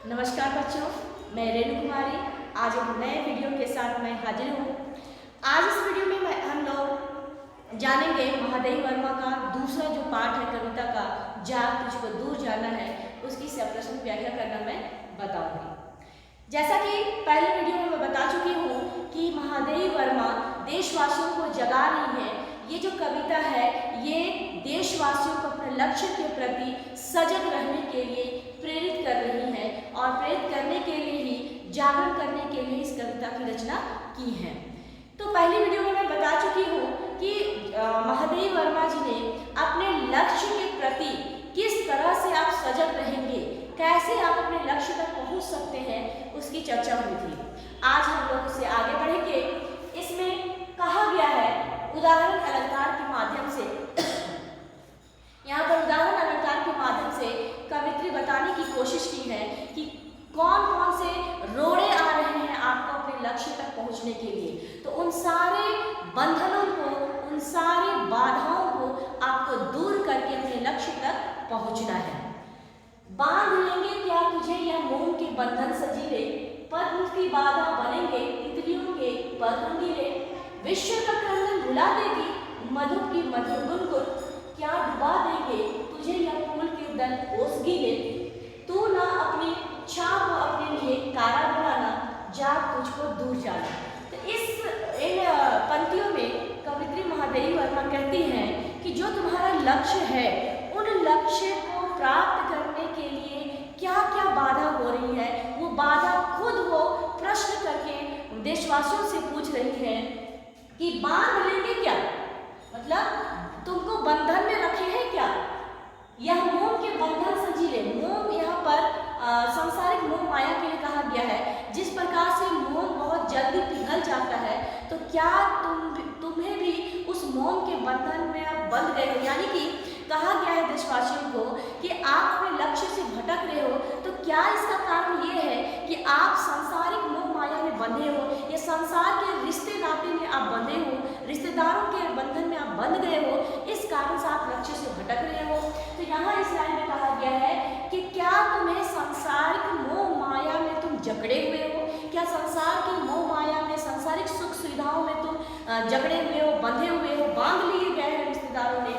नमस्कार बच्चों, मैं रेणु कुमारी आज एक नए वीडियो के साथ मैं हाजिर हूँ। आज इस वीडियो में हम लोग जानेंगे महादेवी वर्मा का दूसरा जो पार्ट है कविता का जाग तुझको दूर जाना है, उसकी सप्रश्न व्याख्या करना मैं बताऊंगी। जैसा कि पहले वीडियो में मैं बता चुकी हूँ कि महादेवी वर्मा देशवासियों को जगा रही है। ये जो कविता है ये देशवासियों को अपने लक्ष्य के प्रति सजग रहने के लिए प्रेरित कर रही है और प्रेरित करने के लिए ही जागरण करने के लिए इस कविता की रचना की है। तो पहली वीडियो में मैं बता चुकी हूँ कि महादेवी वर्मा जी ने अपने लक्ष्य के प्रति किस तरह से आप सजग रहेंगे, कैसे आप अपने लक्ष्य तक पहुँच सकते हैं, उसकी चर्चा हुई थी। आज हम लोग उससे आगे बढ़ेंगे। इसमें कहा गया है उदाहरण अलंकार के माध्यम से, यहाँ पर उदाहरण अलंकार के माध्यम से कवित्री बताने की कोशिश की है कि कौन कौन से रोड़े आ रहे हैं आपको अपने लक्ष्य तक पहुंचने के लिए। तो उन सारे बंधनों को, उन सारी बाधाओं को आपको दूर करके अपने लक्ष्य तक पहुंचना है। बांध लेंगे क्या तुझे यह मोह के बंधन सजीले, पद्म की बाधा बनेंगे तितलियों के पर रंगीले, विश्व का क्रंदन भुला देगी मधु की मधुर गुनगुन, क्या डुबा देंगे तुझे यह फूल के दल ओस गीले, तू ना अपनी छाव को अपने लिए कारा बनाना, जाग तुझको दूर जाना। तो इन पंक्तियों में कवित्री महादेवी वर्मा कहती हैं कि जो तुम्हारा लक्ष्य है उन लक्ष्य को प्राप्त करने के लिए क्या क्या बाधा हो रही है, वो बाधा खुद वो प्रश्न करके देशवासियों से पूछ रही है कि बांध लेंगे क्या, मतलब तुमको बंधन में रखे हैं क्या, यह मोह के बंधन सजीले। मोह यहाँ पर सांसारिक मोह माया के लिए कहा गया है। जिस प्रकार से मोह बहुत जल्दी पिघल जाता है, तो क्या तुम्हें भी उस मोह के बंधन में आप बंध गए हो, यानी कि कहा गया है देशवासियों को कि आप अपने लक्ष्य से भटक रहे हो। तो क्या इसका कारण ये है कि आप सांसारिक मोह माया में बंधे हो, या संसार के रिश्ते नाते में आप बंधे हो, रिश्तेदारों के बंधन में आप बंध गए हो, इस कारण से आप लक्ष्य से भटक रहे हो। तो यहाँ इस लाइन में कहा गया है कि क्या तुम्हें सांसारिक मोह माया में तुम जकड़े हुए हो, क्या संसार की मोह माया में, सांसारिक सुख सुविधाओं में तुम जकड़े हुए हो, बंधे हुए हो, बांध लिए गए हैं रिश्तेदारों ने।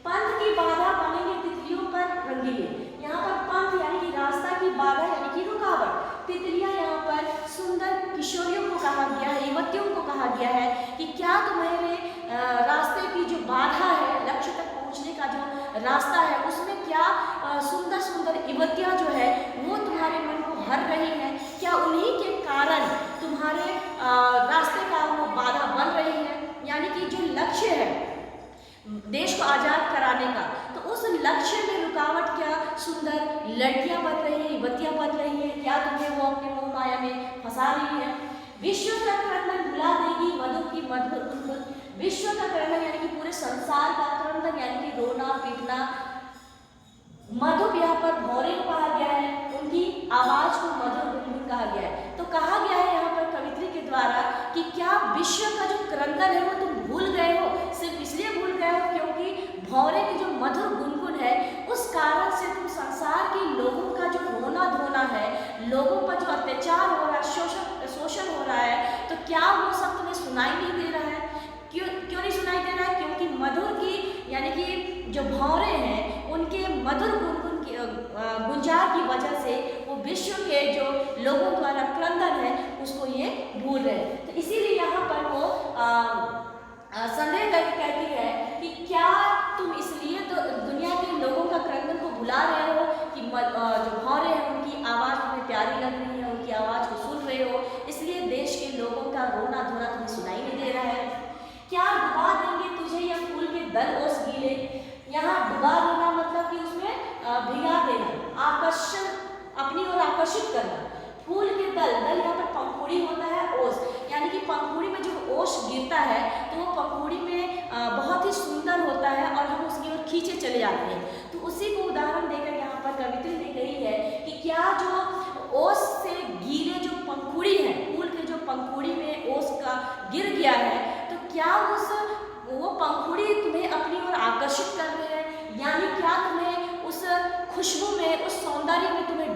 पंथ की बाधा बनेंगे तितलियों पर रंगीले। यहाँ पर पंथ यानी कि रास्ता की बाधा यानी कि रुकावट, तितलियां यहाँ पर सुंदर किशोरियों को कहा गया है, युवतियों को कहा गया है कि क्या तुम्हारे रास्ते की जो बाधा है, लक्ष्य तक पहुँचने का जो रास्ता है, उसमें क्या सुंदर सुंदर युवतियाँ जो है वो तुम्हारे मन को हर रही हैं, क्या उन्हीं के कारण तुम्हारे रास्ते का वो बाधा बन रही है। यानी कि जो लक्ष्य है देश को आज़ाद कराने का, तो उस लक्ष्य में रुकावट क्या सुंदर लड़कियां बन रही हैं, युवतियां बन रही हैं, क्या तुम्हें वो अपने मोह माया में फंसा रही है। विश्व का क्रंदन भुला देगी मधु की मधुर गुनगुन। विश्व का क्रंदन यानी कि पूरे संसार का क्रंदन यानी कि रोना पीटना। मधु यहाँ पर भौरे को कहा गया है, उनकी आवाज को मधुर गुनगुन कहा गया है। तो कहा गया है यहाँ पर कवित्री के द्वारा कि क्या विश्व का जो क्रंदन है वो तुम भूल गए हो, सिर्फ इसलिए भूल गए हो क्योंकि भौरे की जो मधुर गुनगुन है उस कारण से तुम संसार के लोगों का जो रोना धोना है, लोगों पर जो अत्याचार हो रहा है, शोषण हो रहा है, तो क्या वो सब तुम्हें सुनाई नहीं दे रहा है। क्यों नहीं सुनाई दे रहा है? क्योंकि मधुर की यानी कि जो भौरे हैं उनके मधुर गुनगुन की गुंजार की वजह से वो विश्व के जो लोगों द्वारा क्रंदन है उसको ये भूल रहे हैं। तो इसीलिए यहाँ पर वो संदेह करके कहती है कि क्या तुम इसलिए तो दुनिया के लोगों का क्रंदन को भुला रहे हो कि जो भौरे हैं उनकी आवाज़ तुम्हें प्यारी लग रही है, उनकी आवाज़ को सुन रहे हो, इसलिए देश के लोगों का रोना धोना तुम्हें सुनाई नहीं दे रहा है। क्या डुबा देंगे तुझे या फूल के दल ओस गीले। यहाँ डुबा देना मतलब कि उसमें भिगा देना, आकर्षण, अपनी ओर आकर्षित करना। फूल के दल, दल यहाँ पर पंखुड़ी होता है, ओस यानी कि पंखुड़ी में जो ओस गिरता है तो वो पंखुड़ी में बहुत ही सुंदर होता है और हम उसकी ओर खींचे चले जाते हैं।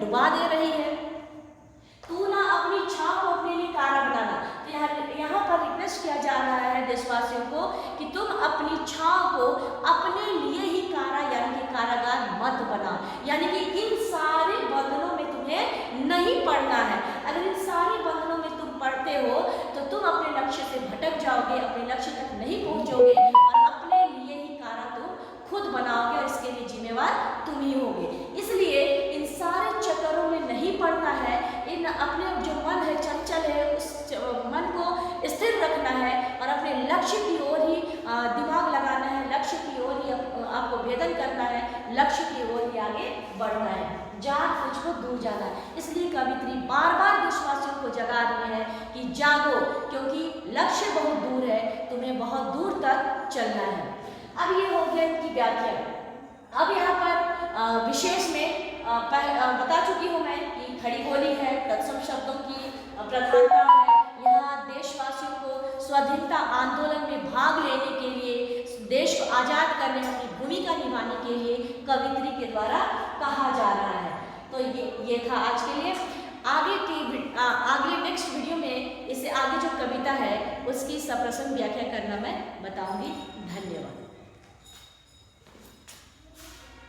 डुबा दे रही है। तू ना अपनी छाप को अपने लिए कारा बनाना। तो यहाँ पर रिक्वेस्ट किया जा रहा है देशवासियों को कि तुम अपनी छाप को अपने लिए ही कारा यानी कि कारागार मत बनाओ, यानी कि इन सारे बंधनों में तुम्हें नहीं पड़ना है। अगर इन सारे बंधनों में तुम पड़ते हो तो तुम अपने लक्ष्य से भटक जाओगे, अपने लक्ष्य तक नहीं पहुंचोगे और अपने लिए ही कारा तुम खुद बनाओगे और इसके लिए जिम्मेवार तुम ही होगे। इसलिए इन सारे चक्करों में नहीं पड़ना है। इन अपने जो मन है चंचल है उस मन को स्थिर रखना है और अपने लक्ष्य की ओर ही दिमाग लगाना है, लक्ष्य की ओर ही आपको भेदन करना है, लक्ष्य की ओर ही आगे बढ़ना है, जाग तुझको दूर जाना है। इसलिए कवित्री बार बार देशवासियों को जगा रही है कि जागो, क्योंकि लक्ष्य बहुत दूर है, तुम्हें बहुत दूर तक चलना है। अब ये हो गया इनकी व्याख्या। अब यहाँ पर विशेष में बता चुकी हूँ मैं कि खड़ी बोली है, तत्सम शब्दों की प्रधानता है। यहाँ देशवासियों को स्वाधीनता आंदोलन में भाग लेने के लिए, देश को आज़ाद करने में अपनी भूमिका निभाने के लिए कवित्री के द्वारा कहा जा रहा है। तो ये था आज के लिए। आगे नेक्स्ट वीडियो में इससे आगे जो कविता है उसकी सप्रश्न व्याख्या करना मैं बताऊंगी। धन्यवाद।